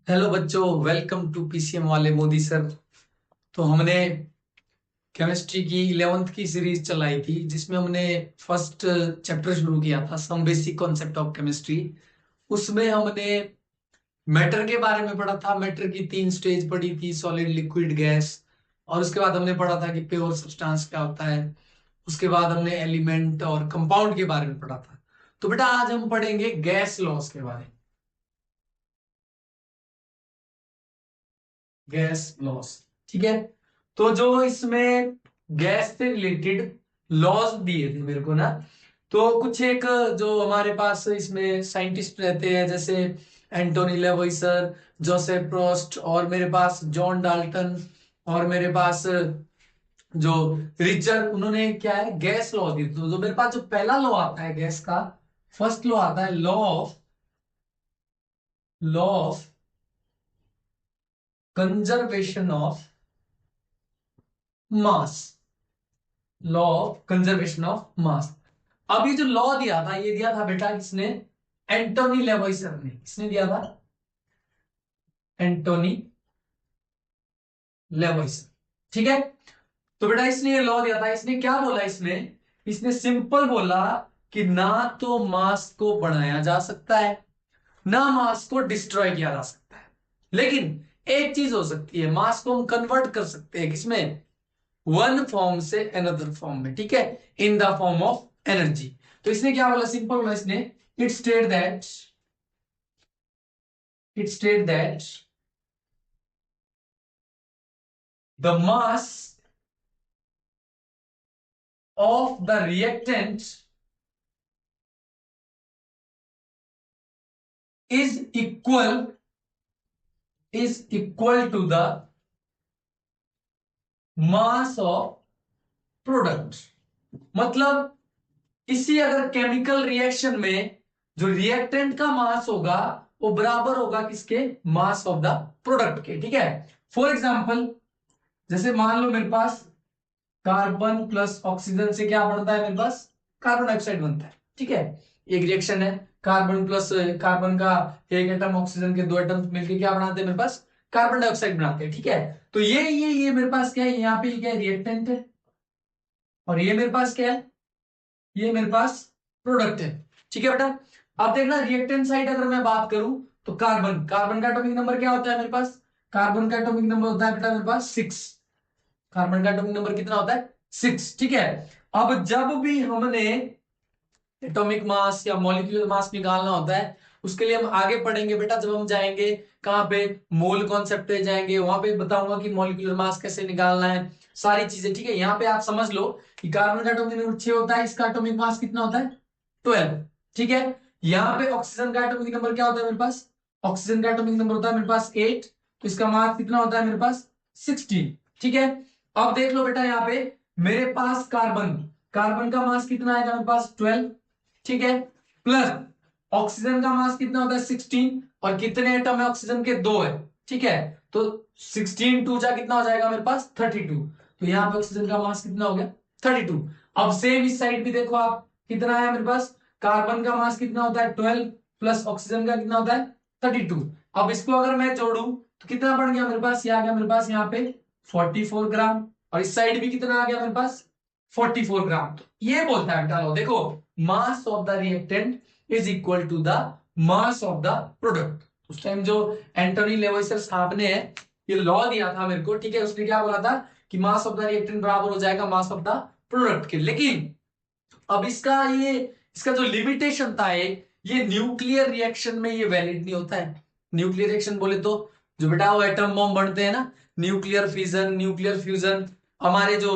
Hello बच्चों, welcome to PCM वाले Modi sir. तो हमने केमिस्ट्री की 11th की सीरीज चलाई थी जिसमें हमने फर्स्ट चैप्टर शुरू किया था, some basic concept of chemistry. उसमें हमने मैटर के बारे में पढ़ा था। मैटर की 3 स्टेज पढ़ी थी, सॉलिड, लिक्विड, गैस। और उसके बाद हमने पढ़ा था कि प्योर सब्सटेंस क्या होता है। उसके बाद हमने एलिमेंट और कंपाउंड के बारे में पढ़ा था। तो बेटा आज हम पढ़ेंगे गैस लॉस के बारे में। गैस लॉस, ठीक है। तो जो इसमें गैस से रिलेटेड लॉज दिए थे मेरे को ना, तो कुछ एक जो हमारे पास इसमें साइंटिस्ट रहते हैं, जैसे एंटोनी लेवोइसर, जोसेफ प्रोस्ट, और मेरे पास जॉन डाल्टन, और मेरे पास जो रिचर्ड, उन्होंने क्या है गैस लॉ दी। तो जो मेरे पास जो पहला लॉ आता है गैस का, फर्स्ट लॉ आता है law of conservation of mass. Law of conservation of mass. अब ये जो लॉ दिया था, ये दिया था बेटा किसने? एंटोनी लेवोइसर ने। किसने दिया था? एंटोनी लेवोइसर, ठीक है। तो बेटा इसने ये लॉ दिया था। इसने क्या बोला? इसने इसने सिंपल बोला कि ना तो मास को बढ़ाया जा सकता है, ना मास को डिस्ट्रॉय किया जा सकता है। लेकिन एक चीज हो सकती है, मास को हम कन्वर्ट कर सकते हैं। किसमें? वन फॉर्म से अनदर फॉर्म में, ठीक है, in the form of energy. तो इसने क्या बोला? सिंपल बोला इसने, it state that it state that the mass of the reactant is equal to the mass of product। मतलब किसी अगर केमिकल रिएक्शन में जो रिएक्टेंट का मास होगा वो बराबर होगा किसके? मास ऑफ द प्रोडक्ट के, ठीक है। फॉर एग्जांपल, जैसे मान लो मेरे पास कार्बन प्लस ऑक्सीजन से क्या बनता है? मेरे पास कार्बन डाइऑक्साइड बनता है, ठीक है। एक रिएक्शन है, कार्बन प्लस कार्बन का एक एटम, ऑक्सीजन के 2 एटम मिलकर क्या बनाते हैं? मेरे पास कार्बन डाइऑक्साइड बनाते हैं, ठीक है। तो ये मेरे पास क्या है? यहाँ पे क्या है? रिएक्टेंट है। और ये मेरे पास क्या है? ये मेरे पास प्रोडक्ट है, ठीक है बेटा। अब देखना, रिएक्टेंट साइड अगर मैं बात करूं तो कार्बन कार्बन का एटॉमिक नंबर क्या होता है मेरे पास? कार्बन का एटॉमिक नंबर होता है बेटा मेरे पास 6। कार्बन का एटॉमिक नंबर कितना होता है? 6, ठीक है। अब जब भी हमने एटॉमिक मास या मॉलिक्यूलर मास निकालना होता है, उसके लिए हम आगे पढ़ेंगे बेटा। जब हम जाएंगे कहां पे? मोल कॉन्सेप्ट पे जाएंगे, वहां पे बताऊंगा कि मॉलिक्यूलर मास कैसे निकालना है, सारी चीजें, ठीक है। यहाँ पे आप समझ लो कि कार्बन का एटॉमिक नंबर 6 होता है, इसका एटॉमिक मास कितना होता है? 12, ठीक है। यहाँ पे ऑक्सीजन का एटॉमिक नंबर क्या होता है मेरे पास? ऑक्सीजन का एटॉमिक नंबर होता है मेरे पास 8, तो इसका मास कितना होता है मेरे पास? 16, ठीक है। अब देख लो बेटा, यहाँ पे मेरे पास कार्बन कार्बन का मास कितना आएगा मेरे पास? 12, ठीक है। प्लस ऑक्सीजन का मास कितना होता है? 16। और कितने एटम है ऑक्सीजन के? 2 है, ठीक है। तो 16 टू जा कितना हो जाएगा मेरे पास? 32। तो यहाँ पे ऑक्सीजन का मास कितना हो गया? 32। अब सेम इस साइड भी देखो आप, कितना है मेरे पास? कार्बन का मास कितना होता है? 12 प्लस ऑक्सीजन का कितना होता है? 32। अब इसको अगर मैं जोड़ू तो कितना बन गया मेरे पास? ये आ गया मेरे पास यहाँ पे 44 ग्राम। और इस साइड भी कितना आ गया मेरे पास? 44 ग्राम। तो ये बोलता है डालो, देखो, mass of the reactant is equal to the mass of the product. उस टाइम जो एंटोनी लेवोइसर साहब ने ये लॉ दिया था मेरे को, ठीक है, उसने क्या बोला था कि मास ऑफ द रिएक्टेंट बराबर हो जाएगा मास ऑफ द प्रोडक्ट के। लेकिन अब इसका जो लिमिटेशन था, ये न्यूक्लियर रिएक्शन में ये वैलिड नहीं होता है। न्यूक्लियर रिएक्शन बोले तो जो बेटा वो एटम बॉम्ब बनते हैं ना, न्यूक्लियर फिजन, न्यूक्लियर फ्यूजन। हमारे जो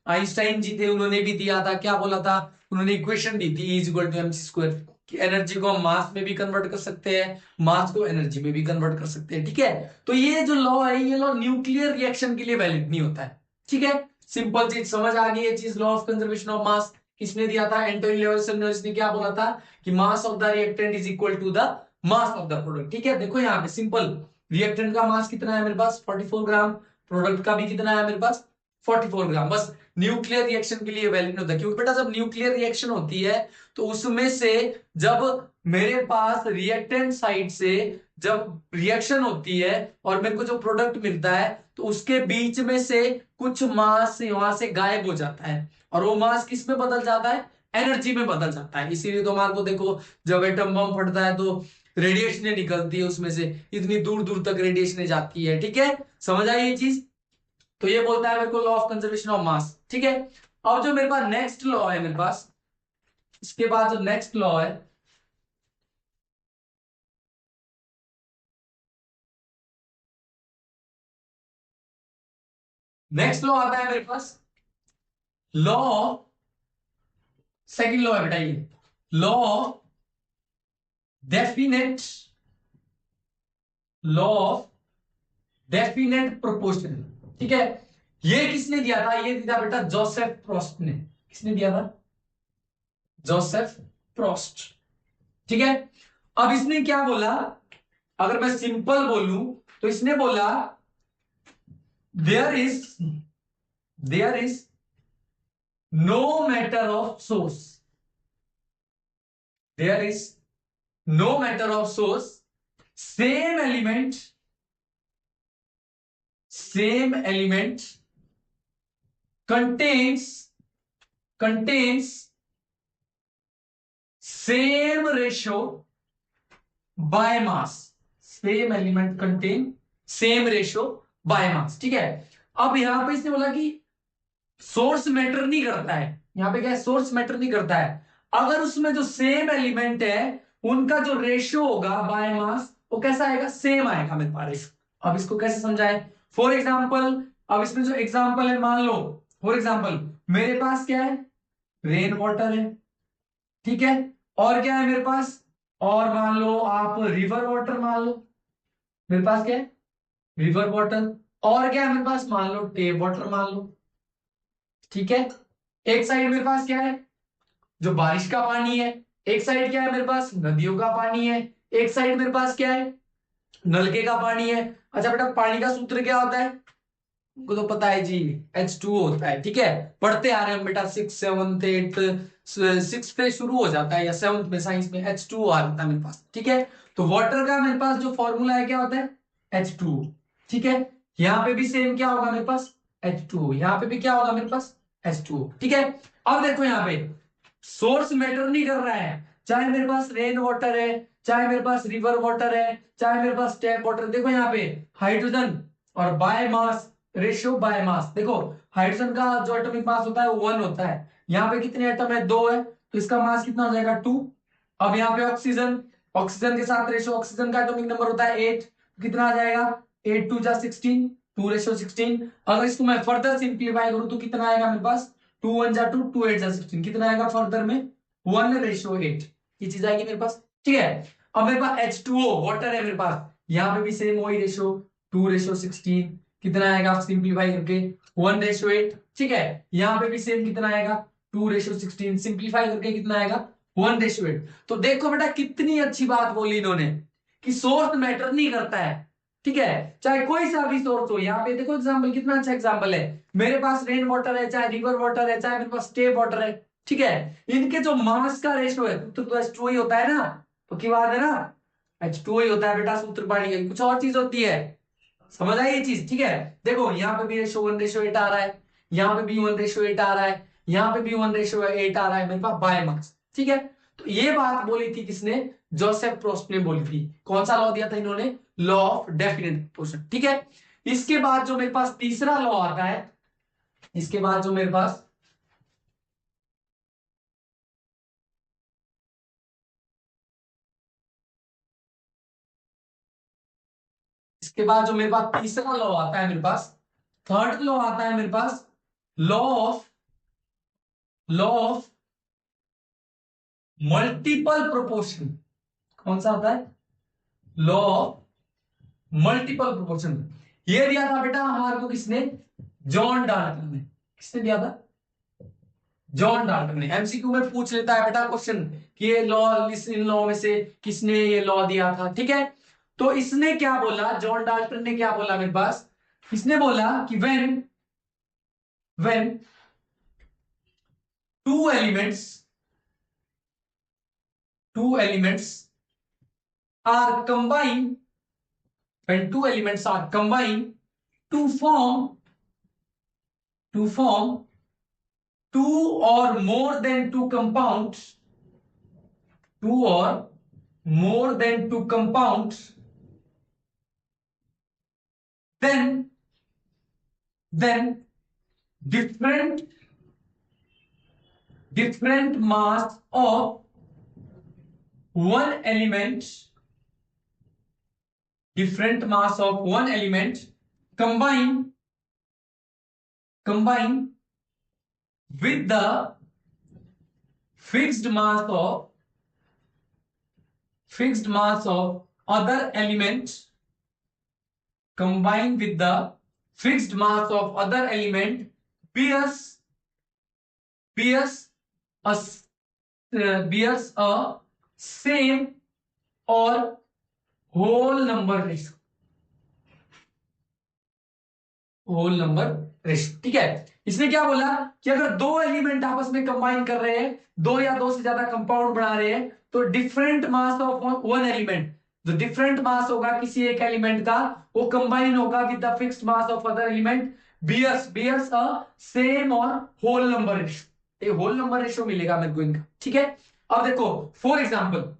आइंस्टाइन जी थे उन्होंने भी दिया था, क्या बोला था? उन्होंने इक्वेशन दी थी, is equal to mc squared, कि एनर्जी को हम मास में भी कन्वर्ट कर सकते हैं, मास को एनर्जी में भी कन्वर्ट कर सकते हैं, ठीक है। तो ये जो लॉ है, ये लॉ न्यूक्लियर रिएक्शन के लिए वैलिड नहीं होता है, ठीक है। सिंपल चीज समझ आ गई, ये चीज law of conservation of mass किसने दिया था? एंटोनी लेवोइसर ने। इसने क्या बोला था कि mass of the reactant is equal to the mass of the product, ठीक है। देखो यहाँ पे सिंपल, रिएक्टेंट का मास कितना है मेरे पास? 44 ग्राम। प्रोडक्ट का भी कितना है मेरे पास? 44 ग्राम। बस न्यूक्लियर रिएक्शन के लिए वैलिड होता है, क्योंकि बेटा जब न्यूक्लियर रिएक्शन होती है तो उसमें से जब मेरे पास रिएक्टेंट साइड से जब रिएक्शन होती है और मेरे को जो प्रोडक्ट मिलता है तो उसके बीच में से कुछ मास वहां से गायब हो जाता है, और वो मास किस में बदल जाता है, एनर्जी में बदल जाता है। इसीलिए तो हमारे को देखो जब एटम बम फटता है तो रेडिएशन निकलती है उसमें से, इतनी दूर दूर तक रेडिएशन जाती है। ठीक है, समझ आई ये चीज। तो ये बोलता है मेरे को law of conservation of mass. ठीक है, अब जो मेरे पास नेक्स्ट लॉ है, मेरे पास इसके बाद जो नेक्स्ट लॉ है, नेक्स्ट लॉ आता है मेरे पास लॉ, सेकंड लॉ है बेटा ये, law definite, law of definite proportion. ठीक है, ये किसने दिया था, ये दिया बेटा जोसेफ प्रोस्ट ने। किसने दिया था, जोसेफ प्रोस्ट। ठीक है, अब इसने क्या बोला, अगर मैं सिंपल बोलूं तो इसने बोला there is no matter of source, there is no matter of source, same element contains same ratio by mass, same element contain same ratio by mass। ठीक है, अब यहां पे इसने बोला कि सोर्स मैटर नहीं करता है, यहां पे क्या है, सोर्स मैटर नहीं करता है, अगर उसमें जो सेम एलिमेंट है उनका जो रेशियो होगा बाय मास वो कैसा आएगा, सेम आएगा मेरे पास। अब इसको कैसे समझाएं, फॉर एग्जांपल, अब इसमें जो एग्जांपल है, मान लो फॉर एग्जांपल मेरे पास क्या है, रेन वाटर है। ठीक है, और क्या है मेरे पास, और मान लो आप रिवर वाटर मान लो, मेरे पास क्या है, रिवर वाटर, और क्या है मेरे पास, मान लो टेप वाटर मान लो। ठीक है, एक साइड मेरे पास क्या है, जो बारिश का पानी है, एक साइड क्या है मेरे पास, नदियों का पानी है, एक साइड मेरे पास क्या है, नलके का पानी है। अच्छा बेटा, पानी का सूत्र क्या होता है, को तो पता है जी, H2O होता है। ठीक है, पढ़ते आ रहे हैं हम बेटा, 6th 7th 8th 6th से शुरू हो जाता है या 7th में साइंस में H2O आ जाता है मेरे पास। ठीक है, तो वाटर का मेरे पास जो फॉर्मूला है क्या होता है, H2O। ठीक है, यहाँ पे भी सेम क्या होगा मेरे पास, H2O, यहाँ पे भी क्या होगा मेरे पास, H2O। ठीक है, अब देखो यहाँ पे सोर्स मैटर नहीं कर रहा है, चाहे मेरे पास रेन वाटर है, चाहे मेरे पास रिवर वाटर है, चाहे मेरे पास टैप वाटर। देखो यहाँ पे हाइड्रोजन और by mass, ratio by mass, देखो हाइड्रोजन का जो एटॉमिक मास होता है वो 1 होता है, यहाँ पे कितने एटम है, 2 है, तो इसका मास कितना हो जाएगा, 2। अब यहाँ पे ऑक्सीजन, ऑक्सीजन के साथ रेशियो, ऑक्सीजन का एटॉमिक नंबर होता है 8, कितना आ जाएगा, 8 2 जा 16, 2:16। अगर इसको मैं फर्दर सिंप्लीफाई करूं तो कितना आएगा मेरे पास, 2 1 जा 2, 2 8 जा 16, कितना आएगा फर्दर में, 1:8, ये चीज आएगी मेरे पास। ठीक है, अब मेरे पास H2O वाटर है मेरे पास, यहाँ पे भी सेम वही रेशियो, 2:16, कितना आएगा सिंप्लीफाई करके, 1:8। ठीक है, यहाँ पे भी सेम कितना आएगा, 2:16, सिंप्लीफाई करके कितना आएगा, 1:8। तो देखो बेटा कितनी अच्छी बात बोली इन्होंने कि सोर्स मैटर नहीं करता है। ठीक है, चाहे कोई सा भी सोर्स हो, यहाँ पे देखो एग्जांपल, कितना अच्छा एग्जांपल है, मेरे पास रेन वाटर है, चाहे रिवर वाटर है, चाहे मेरे पास टेप वाटर है। ठीक है, इनके जो मास का रेशियो है तो H2O ही होता है ना, तो की बात है ना, H2O ही होता है बेटा सूत्र पानी का, कुछ और चीज होती है। समझ आई ये चीज। ठीक है, देखो यहाँ पे भी रेशियो 1:8 आ रहा है, यहाँ पे भी 1:8 आ रहा है, यहाँ पे भी 1:8 आ रहा है मेरे पास बाय मास। ठीक है, तो ये बात बोली थी किसने, जोसेफ प्रोस्ट ने बोली थी। कौन सा लॉ दिया था इन्होंने, लॉ ऑफ डेफिनेट प्रोपोर्शन। ठीक है, इसके बाद जो मेरे पास तीसरा लॉ आता है, इसके बाद जो मेरे पास इसके बाद जो मेरे पास तीसरा लॉ आता है, मेरे पास थर्ड लॉ आता है मेरे पास, लॉ ऑफ मल्टीपल प्रोपोर्शन। कौन सा आता है, लॉ ऑफ मल्टीपल प्रोपोर्शन। ये दिया था बेटा हमारे को किसने, जॉन डाल्टन ने। किसने दिया था, जॉन डाल्टन ने। एमसीक्यू में पूछ लेता है बेटा क्वेश्चन कि ये लॉ, इन लॉ में से किसने ये लॉ दिया था। ठीक है, तो इसने क्या बोला, जॉन डाल्टन ने क्या बोला मेरे पास, इसने बोला कि when two elements are combined, when two elements are combined to form two or more than two compounds, then different mass of one element, combine with the fixed mass of other element, bears a same or whole number ratio, ठीक है। इसने क्या बोला कि अगर दो element आपस में कंबाइन कर रहे हैं, दो या दो से ज्यादा कंपाउंड बना रहे हैं, तो different mass of one element, जो डिफरेंट मास होगा किसी एक एलिमेंट का, वो कंबाइन होगा with the fixed mass of other element, bears a same और होल नंबर रेशियो। ये होल नंबर रेशियो मिलेगा मेरे को इनका, ठीक है। अब देखो फॉर एग्जांपल,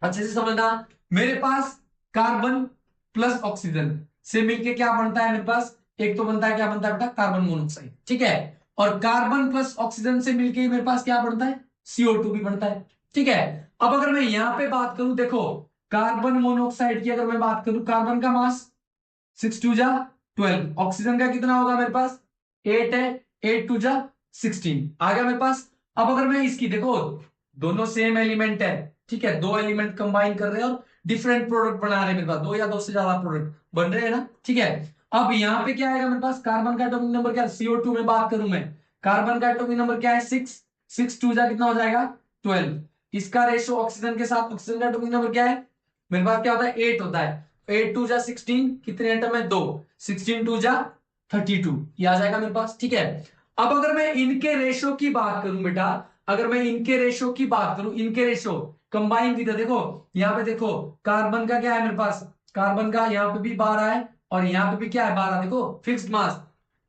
अच्छे से समझना, मेरे पास कार्बन प्लस ऑक्सीजन से मिलके क्या बनता है मेरे पास, एक तो बनता है, क्या बनता है बेटा, कार्बन मोनोऑक्साइड, ठीक है। और कार्बन प्लस ऑक्सीजन से मिलके मेरे पास क्या बनता है, CO2 भी बनता है, ठीक है। अब अगर मैं यहां पे बात करूं, देखो कार्बन मोनोऑक्साइड की अगर मैं बात करूं, कार्बन का मास 6 2 जा 12, ऑक्सीजन का कितना होगा मेरे पास 8 है, 8 2 जा 16 आ गया मेरे पास। अब अगर मैं इसकी, देखो दोनों सेम एलिमेंट है, ठीक है, दो एलिमेंट कंबाइन कर रहे हैं और डिफरेंट प्रोडक्ट बना रहे हैं मेरे पास, दो या दो से ज्यादा प्रोडक्ट बन रहे हैं ना, ठीक है। अब यहाँ पे क्या आएगा मेरे पास, कार्बन का एटॉमिक नंबर क्या है, CO2 में बात करूं मैं, कार्बन का एटॉमिक नंबर क्या है 6, 6 2 जा कितना हो जाएगा 12। इसका रेशो ऑक्सीजन के साथ, ऑक्सीजन का एटॉमिक नंबर क्या है मेरे पास, क्या होता है 8 होता है, 8 2 जा 16, कितने एटम है 2, 16 2 जा 32, ये आ जाएगा मेरे पास, ठीक है। अब अगर मैं इनके रेशो की बात करूं बेटा, अगर मैं इनके रेशो की बात करूं, इनके रेशो कंबाइन की, देखो यहाँ पे देखो कार्बन का क्या है मेरे पास, कार्बन का यहाँ पे भी 12 है और यहाँ पे भी क्या है 12, देखो फिक्स्ड मास,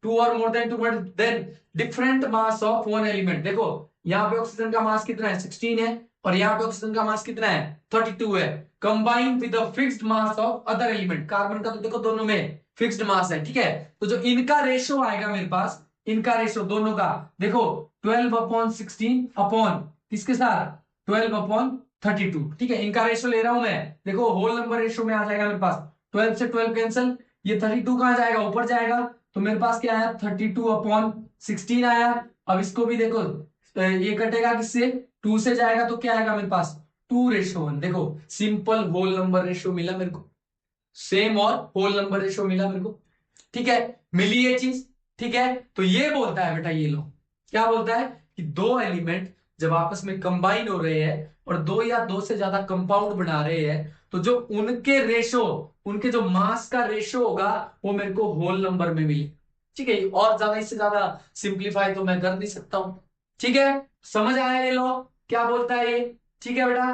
टू और more than two, then different mass of one element. देखो यहाँ पे ऑक्सीजन का मास कितना है 16 है और यहाँ पे ऑक्सीजन का मास कितना है 32 है, combine with the fixed mass of other element. Carbon का तो देखो दोनों में फिक्स्ड मास है, ठीक है। तो जो इनका रेशो आएगा मेरे पास, इनका रेशो दोनों का, देखो 12/16 अपॉन किसके साथ 12/32, ठीक है। इनका रेशो ले रहा हूं मैं, देखो होल नंबर रेशो में आ जाएगा मेरे पास, 12 से 12 कैंसिल, ये 32 कहां जाएगा, ऊपर जाएगा, तो मेरे पास क्या आया 32/16 आया। अब इसको भी देखो, ये कटेगा किससे, 2 से जाएगा, तो क्या आएगा मेरे पास 2:1। देखो सिंपल होल नंबर रेशो मिला मेरे को, सेम और होल नंबर रेशो मिला मेरे को, ठीक है, मिली ये चीज, ठीक है। तो ये बोलता है बेटा, ये लो क्या बोलता है कि दो एलिमेंट जब आपस में कंबाइन हो रहे हैं और दो या दो से ज्यादा कंपाउंड बना रहे हैं, तो जो उनके रेशो, उनके जो मास का रेशो होगा वो मेरे को होल नंबर में मिले, ठीक है। और ज्यादा, इससे ज्यादा सिंप्लीफाई तो मैं कर नहीं सकता हूं, ठीक है। समझ आया ये लॉ क्या बोलता है ये, ठीक है बेटा।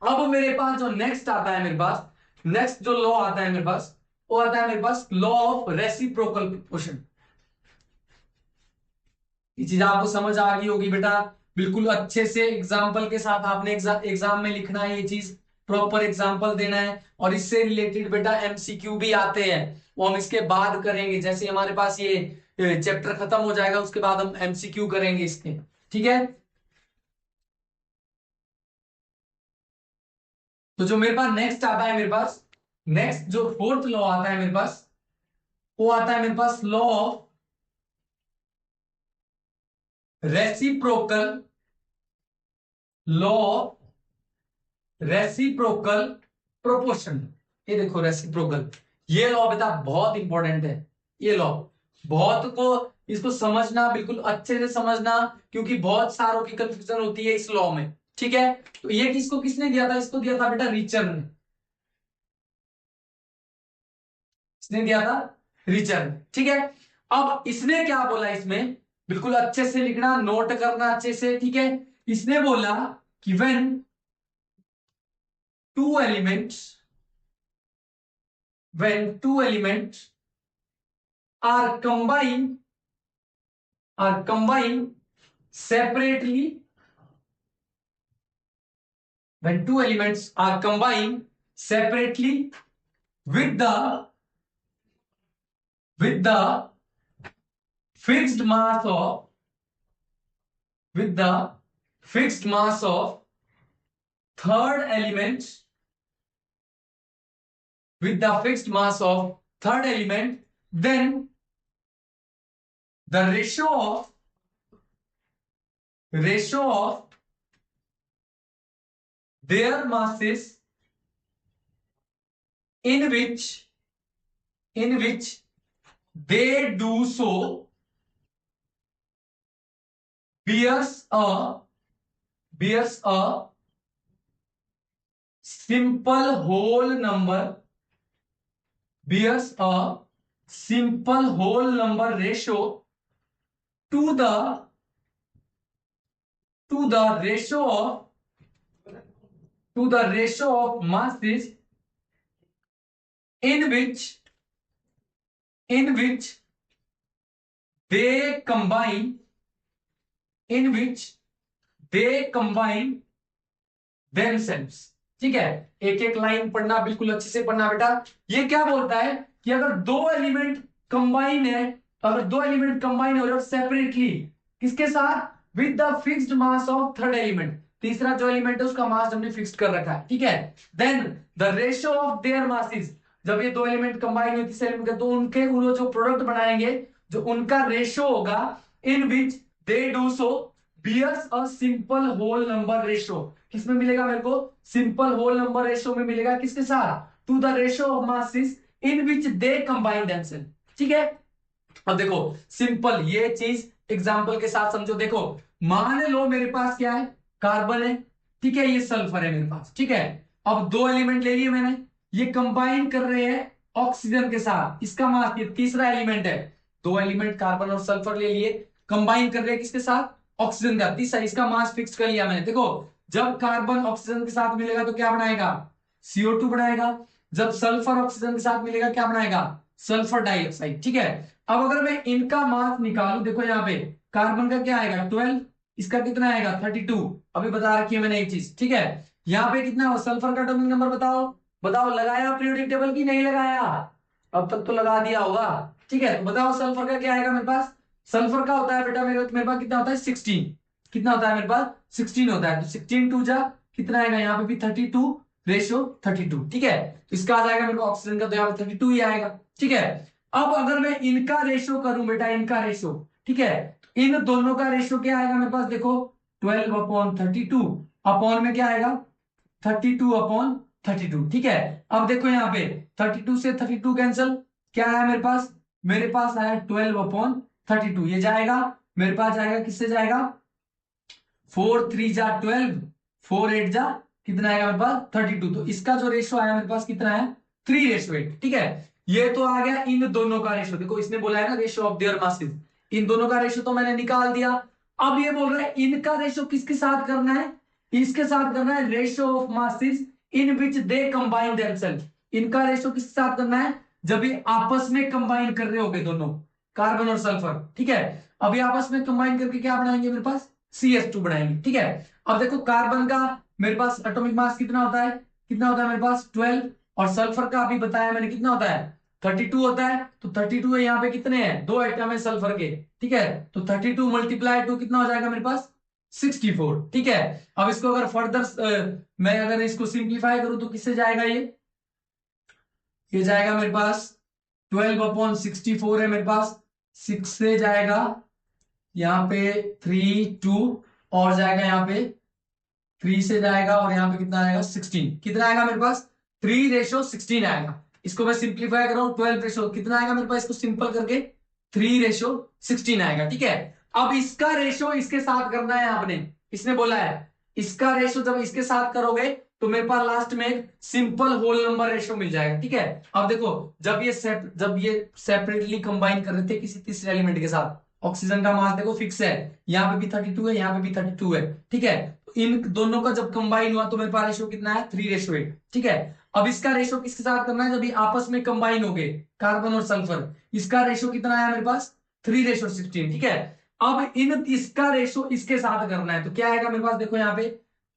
अब मेरे पास जो नेक्स्ट आता है, मेरे पास नेक्स्ट जो लॉ आता है मेरे पास, वो आता है मेरे पास लॉ ऑफ रेसिप्रोकल प्रोपोर्शन। ये चीज आपको समझ आ गई होगी बेटा, बिल्कुल अच्छे से एग्जाम्पल के साथ आपने एग्जाम में लिखना है, ये चीज प्रॉपर एग्जाम्पल देना है। और इससे रिलेटेड बेटा MCQ भी आते हैं, वो हम इसके बाद करेंगे, जैसे हमारे पास ये चैप्टर खत्म हो जाएगा उसके बाद हम MCQ करेंगे इसके, ठीक है। तो जो मेरे पास नेक्स्ट आता है, मेरे पास नेक्स्ट जो फोर्थ लॉ आता है मेरे पास, वो आता है मेरे पास law of reciprocal, law of reciprocal proportion. ये देखो रेसिप्रोकल, ये लॉ बेटा बहुत इंपॉर्टेंट है, ये लॉ बहुत को, इसको समझना बिल्कुल अच्छे से समझना, क्योंकि बहुत सारों की कंफ्यूजन होती है इस लॉ में, ठीक है। तो ये किसको, किसने दिया था, इसको दिया था बेटा रिचर ने, इसने दिया था रिचर ने, ठीक है। अब इसने क्या बोला इसमें बिल्कुल अच्छे से लिखना, नोट करना अच्छे से, ठीक है। इसने बोला कि when two elements when two elements are combined separately, when two elements are combined separately with the fixed mass of with the fixed mass of third element with the fixed mass of third element, then the ratio of their masses in which they do so bears a simple whole number ratio to the ratio of masses in which they combine themselves। ठीक है, एक एक line पढ़ना, बिल्कुल अच्छे से पढ़ना बेटा। ये क्या बोलता है कि अगर दो एलिमेंट कंबाइन है, हो रहे हो सेपरेटली, किसके साथ? With the fixed mass of third element, तीसरा जो एलिमेंट है उसका मास हमने फिक्स्ड कर रखा है, ठीक है। Then the ratio of their masses, जब ये दो एलिमेंट कंबाइन हुए तीसरे एलिमेंट का, तो उनके वो जो प्रोडक्ट बनाएंगे, जो उनका रेशियो होगा, in which they do so bears a simple whole number ratio. किसमें मिलेगा मेरे को? सिंपल होल नंबर रेशियो में मिलेगा। किसके साथ? To the ratio of masses in which they combine themselves. ठीक है, अब देखो सिंपल ये चीज एग्जांपल के साथ समझो। देखो मान लो मेरे पास क्या है, कार्बन है, ठीक है, ये सल्फर है मेरे पास, ठीक है। अब दो एलिमेंट ले लिए मैंने, ये कंबाइन कर रहे हैं ऑक्सीजन के साथ, इसका मास, ये तीसरा एलिमेंट है। दो एलिमेंट कार्बन और सल्फर ले लिए, कंबाइन कर रहे हैं किसके साथ? ऑक्सीजन का। तीसरा, इसका मास फिक्स कर लिया मैंने। देखो जब कार्बन ऑक्सीजन के साथ मिलेगा तो क्या बनाएगा? CO2 बनाएगा। जब सल्फर ऑक्सीजन के साथ मिलेगा क्या बनाएगा? Sulphur dioxide. ठीक है, अब अगर मैं इनका मास निकालू, देखो यहाँ पे कार्बन का क्या आएगा? 12, इसका कितना आएगा? 32। अभी बता रखी है मैंने एक चीज, ठीक है। यहाँ पे कितना हो? सल्फर का एटॉमिक नंबर बताओ लगाया पीरियोडिक टेबल की नहीं लगाया? अब तक तो लगा दिया होगा, ठीक है। तो बताओ सल्फर का क्या आएगा मेरे पास? सल्फर का होता है बेटा मेरे पास कितना होता है? 16। कितना होता है मेरे पास? 16 होता है। तो 16 टू जा कितना आएगा? यहाँ पे भी 32 रेशियो 32, ठीक है। इसका आ जाएगा मेरे को ऑक्सीजन का, तो यहाँ पे 32 ही आएगा, ठीक है। अब अगर मैं इनका रेशियो करूं बेटा, इनका रेशियो, ठीक है, तो इन दोनों का रेशियो क्या आएगा मेरे पास? देखो 12/32 अपॉन में क्या आएगा? 32/32, ठीक है। अब देखो यहाँ पे 32 से 32 कैंसिल, क्या आया मेरे पास? मेरे पास आया 12/32। ये जाएगा मेरे पास, जाएगा किससे जाएगा? 4 3 जा 12, 4 8 जा कितना आएगा मेरे पास? 32। तो इसका जो रेशियो आया मेरे पास कितना है? 3:8, ठीक है। ये तो आ गया इन दोनों का रेशियो। देखो इसने बोला है ना रेशियो ऑफ देयर मासेस, इन दोनों का रेशियो तो मैंने निकाल दिया। अब ये बोल रहा है इनका रेशियो किसके साथ करना है? इसके साथ करना है, ratio of masses in which they combine themselves. इनका रेशियो किसके साथ करना है? जब ये आपस में कंबाइन कर रहे होंगे दोनों, कार्बन और सल्फर, ठीक है। अभी आपस में कंबाइन करके क्या बनाएंगे मेरे पास? CH2 बनाएंगे, ठीक है। अब देखो कार्बन का मेरे पास एटॉमिक मास कितना होता है? कितना होता है मेरे पास? 12। और सल्फर का अभी बताया मैंने कितना होता है? 32 होता है। तो 32 है, यहाँ पे कितने हैं? दो एटम है सल्फर के, ठीक है। तो 32 मल्टीप्लाई 2 कितना हो जाएगा मेरे पास? 64, ठीक है। अब इसको अगर फर्दर मैं अगर इसको सिंप्लीफाई करूं तो किससे जाएगा? ये जाएगा मेरे पास 12/64 है मेरे पास, 6 से जाएगा यहाँ पे 3 2, और जाएगा यहाँ पे 3 से जाएगा, और यहाँ पे कितना आएगा? 16। कितना आएगा मेरे पास? 3:16 आएगा। इसको मैं सिंप्लीफाई कर रहा हूँ, 12 रेशो कितना आएगा मेरे पास? इसको सिंपल करके 3:16 आएगा, ठीक है। अब इसका रेशो इसके साथ करना है आपने, इसने बोला है इसका रेशो जब इसके साथ करोगे तो मेरे पास लास्ट में एक सिंपल होल नंबर रेशो मिल जाएगा, ठीक है। अब देखो जब ये सेपरेटली कंबाइन कर रहे थे किसी तीसरे एलिमेंट के साथ, ऑक्सीजन का मास देखो फिक्स है, यहाँ पे भी 32 है, यहाँ पे भी 32 है, ठीक है। तो इन दोनों का जब कंबाइन हुआ तो मेरे पास रेशो कितना है, 3:8, ठीक है। अब इसका रेशो किसके साथ करना है, जब ये आपस में कंबाइन हो गए कार्बन और सल्फर, इसका रेशो कितना है मेरे पास, 3:16, ठीक है। अब इन इसका रेशो इसके साथ करना है तो क्या आएगा मेरे पास, देखो यहाँ पे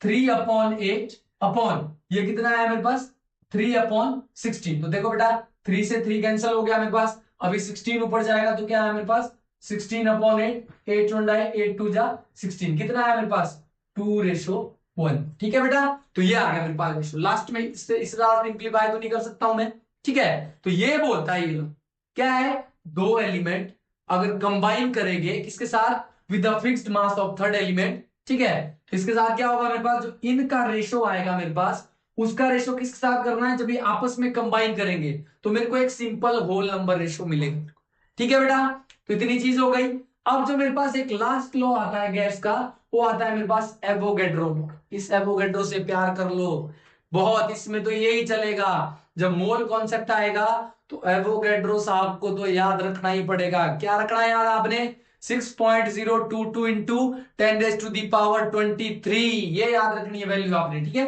3/8 अपॉन ये कितना है मेरे पास 3/16। तो देखो बेटा 3 से 3 कैंसिल हो गया मेरे पास, अभी 16 ऊपर जाएगा तो क्या है मेरे पास 16/8, 8 1 8 2 जा 16, कितना है मेरे पास 2:1, ठीक है बेटा। तो ये आ गया मेरे पास रेशो, लास्ट में इससे इस लास्ट सिंपलीफाई तो नहीं कर सकता हूं मैं, ठीक है। तो ये बोलता है ये लोग क्या है, दो एलिमेंट अगर कंबाइन करेंगे किसके साथ, with the fixed mass of third element, ठीक है। तो इसके साथ क्या होगा मेरे पास, जो इनका रेशो आएगा मेरे पास, उसका रेशो किसके साथ करना है, जब ये आपस में कंबाइन करेंगे तो मेरे को एक सिंपल होल नंबर रेशो मिलेगा, ठीक है बेटा। तो इतनी चीज हो गई। अब जो मेरे पास एक लास्ट लॉ आता है गैस का, वो आता है मेरे पास एवोगैड्रो लॉ। इस एवोगैड्रो से प्यार कर लो बहुत, इसमें तो यही चलेगा, जब मोल कॉन्सेप्ट आएगा तो एवोगैड्रो साहब को तो याद रखना ही पड़ेगा। क्या रखना है याद आपने, 6.022 इंटू 10⁻23, ये याद रखनी है वैल्यू आपने, ठीक है।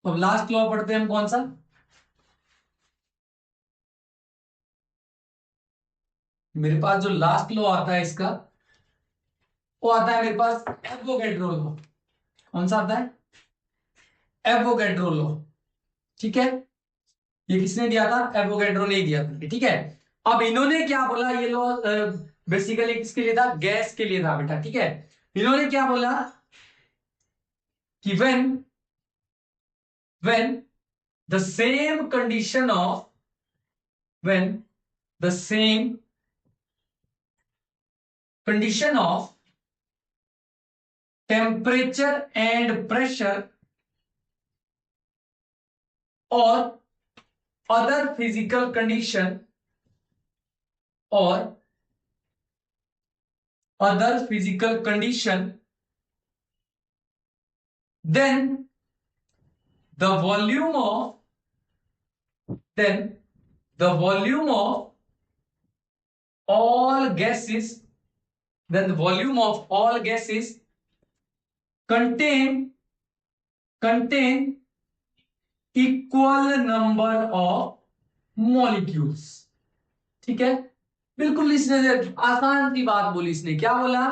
तो लास्ट लॉ पढ़ते हैं हम कौन सा, मेरे पास जो लास्ट लॉ आता है इसका, वो आता है मेरे पास एवोगैड्रो लॉ। कौन सा आता है, एवोगैड्रो लॉ, ठीक है। ये किसने दिया था, एवोगैड्रो ने दिया था, ठीक है। अब इन्होंने क्या बोला, ये लॉ बेसिकली किसके लिए था, गैस के लिए था बेटा, ठीक है। इन्होंने क्या बोला कि when the same condition of when the same condition of temperature and pressure or other physical condition or other physical condition, then the volume of then the volume of all gases then the volume of all gases contain equal number of molecules, ठीक है। बिल्कुल इसने आसान सी बात बोली, इसने क्या बोला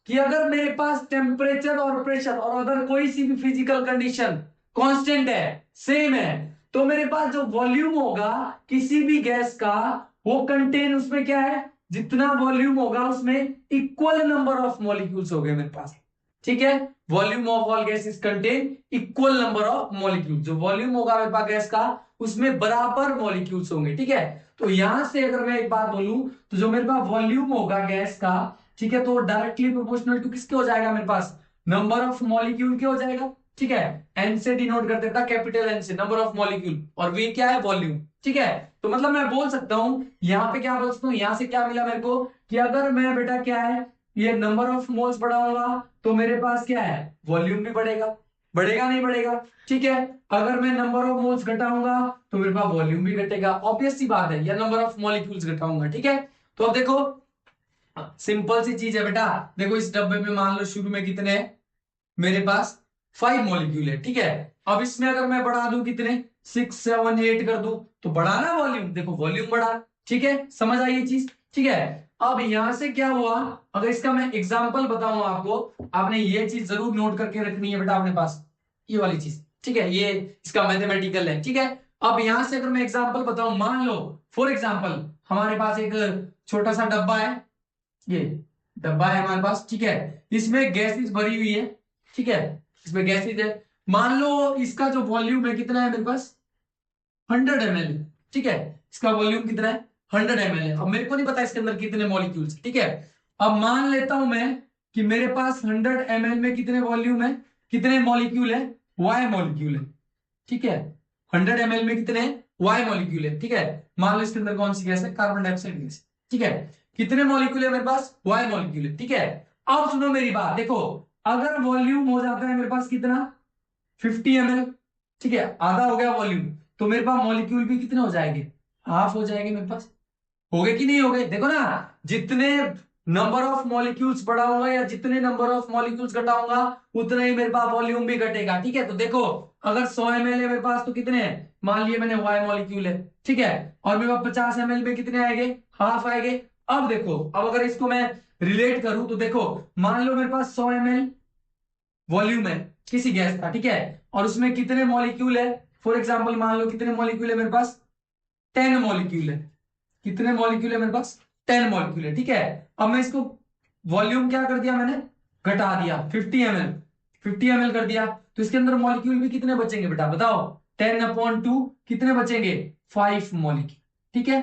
कि अगर मेरे पास टेम्परेचर और प्रेशर और अगर कोई सी भी फिजिकल कंडीशन कांस्टेंट है, सेम है, तो मेरे पास जो वॉल्यूम होगा किसी भी गैस का, वो कंटेन उसमें क्या है, जितना वॉल्यूम होगा उसमें इक्वल नंबर ऑफ मॉलिक्यूल्स हो गए मेरे पास, ठीक है। Volume of all gases contain equal number of molecule, जो वॉल्यूम होगा मेरे पास गैस का उसमें बराबर मॉलिक्यूल्स होंगे, ठीक है। तो यहां से अगर मैं एक बात बोलूं तो जो मेरे पास वॉल्यूम होगा गैस का, ठीक है, तो डायरेक्टली प्रोपोर्शनल टू किसके हो जाएगा मेरे पास, नंबर ऑफ मॉलिक्यूल के हो जाएगा, ठीक है। एन से डिनोट कर देता, कैपिटल एन से नंबर ऑफ मॉलिक्यूल, और वी क्या है, वॉल्यूम, ठीक है। तो मतलब मैं बोल सकता हूं यहाँ पे, क्या बोल सकता हूँ, यहां से क्या मिला मेरे को कि अगर मैं बेटा क्या है, ये नंबर ऑफ मोल्स बढ़ाऊंगा तो मेरे पास क्या है, वॉल्यूम भी बढ़ेगा, बढ़ेगा नहीं बढ़ेगा, ठीक है। अगर मैं नंबर ऑफ मोल्स घटाऊंगा तो मेरे पास वॉल्यूम भी घटेगा, ऑब्वियस सी बात है, या नंबर ऑफ मॉलिक्यूल्स घटाऊंगा, ठीक है। तो अब देखो सिंपल सी चीज है बेटा, देखो इस डब्बे में मान लो शुरू में कितने हैं, मेरे पास 5 मॉलिक्यूल है, ठीक है। अब इसमें अगर मैं बढ़ा दूं कितने, 6 7 8 कर दूं तो बढ़ाना वॉल्यूम, देखो वॉल्यूम बढ़ा, ठीक है, समझ आई ये चीज, ठीक है। अब यहां से क्या हुआ, अगर इसका मैं एग्जांपल बताऊं आपको, आपने ये चीज जरूर नोट करके रखनी है बेटा अपने पास, ये वाली चीज, ठीक है, ये इसका मैथमेटिकल है, ठीक है। अब यहां से अगर मैं एग्जांपल बताऊं, मान लो फॉर एग्जांपल हमारे पास एक छोटा सा डब्बा है, ये डब्बा है हमारे पास, ठीक है, इसमें गैसेस भरी हुई है, ठीक है, इसमें गैसेस है, मान लो इसका जो वॉल्यूम है कितना है मेरे पास 100 ml, ठीक है, इसका वॉल्यूम कितना है 100 ml है। अब मेरे को नहीं पता इसके अंदर कितने मॉलिक्यूल्स, ठीक है। अब मान लेता हूं मैं कि मेरे पास 100 ml में कितने वॉल्यूम है, कितने मॉलिक्यूल है, y मॉलिक्यूल है, ठीक है। 100 ml में कितने y मॉलिक्यूल है, ठीक है। मान लो इसके अंदर कौन सी गैस है, कार्बन डाइऑक्साइड गैस, ठीक है। कितने मॉलिक्यूल है मेरे पास, y मॉलिक्यूल है, ठीक है। अब सुनो मेरी बात, देखो अगर वॉल्यूम हो जाता है मेरे पास कितना 50 ml, ठीक है, आधा हो गया वॉल्यूम, तो मेरे पास मॉलिक्यूल भी कितने हो जाएंगे, हाफ हो जाएंगे मेरे पास, हो गए कि नहीं हो गए, देखो ना जितने नंबर ऑफ मॉलिक्यूल्स बढ़ाऊंगा या जितने नंबर ऑफ मॉलिक्यूल्स घटाऊंगा उतना ही मेरे पास वॉल्यूम भी घटेगा। ठीक है, तो देखो अगर 100 ml है मेरे पास तो कितने हैं, मान लिए मैंने Y मॉलिक्यूल है, ठीक है, और मेरे पास 50 ml में कितने आएंगे, हाफ आएंगे। अब देखो, अब अगर इसको मैं रिलेट करूं तो देखो, मान लो मेरे पास 100 ml वॉल्यूम है किसी गैस का, ठीक है, और उसमें कितने मॉलिक्यूल है, फॉर एग्जाम्पल मान लो कितने मॉलिक्यूल है मेरे पास, 10 मॉलिक्यूल है। कितने मॉलिक्यूल है मेरे पास, 10 मॉलिक्यूल है, ठीक है। अब मैं इसको वॉल्यूम क्या कर दिया मैंने, घटा दिया, 50 ml कर दिया, तो इसके अंदर मॉलिक्यूल भी कितने बचेंगे बेटा, बताओ, 10/2 कितने बचेंगे, 5 मॉलिक्यूल। ठीक है,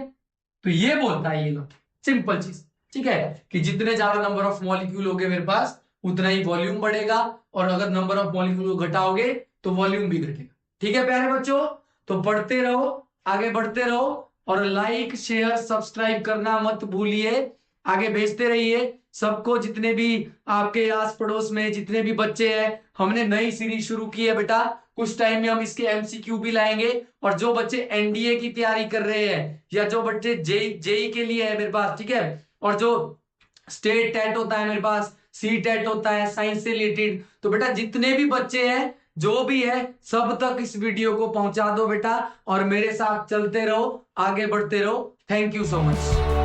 तो ये बोलता है ये लोग, सिंपल चीज, ठीक है, कि जितने ज्यादा नंबर ऑफ मॉलिक्यूल होगे मेरे पास उतना ही वॉल्यूम बढ़ेगा, और अगर नंबर ऑफ मॉलिक्यूल को घटाओगे तो वॉल्यूम भी घटेगा। ठीक है प्यारे बच्चों, तो पढ़ते रहो, आगे बढ़ते रहो, और लाइक शेयर सब्सक्राइब करना मत भूलिए, आगे भेजते रहिए सबको, जितने भी आपके आस पड़ोस में जितने भी बच्चे हैं। हमने नई सीरीज शुरू की है बेटा, कुछ टाइम में हम इसके एमसीक्यू भी लाएंगे, और जो बच्चे एनडीए की तैयारी कर रहे हैं या जो बच्चे जेई के लिए है मेरे पास, ठीक है, और जो स्टेट टेट होता है मेरे पास, सी टेट होता है साइंस से रिलेटेड, तो बेटा जितने भी बच्चे हैं जो भी है सब तक इस वीडियो को पहुंचा दो बेटा, और मेरे साथ चलते रहो, आगे बढ़ते रहो। Thank you so much.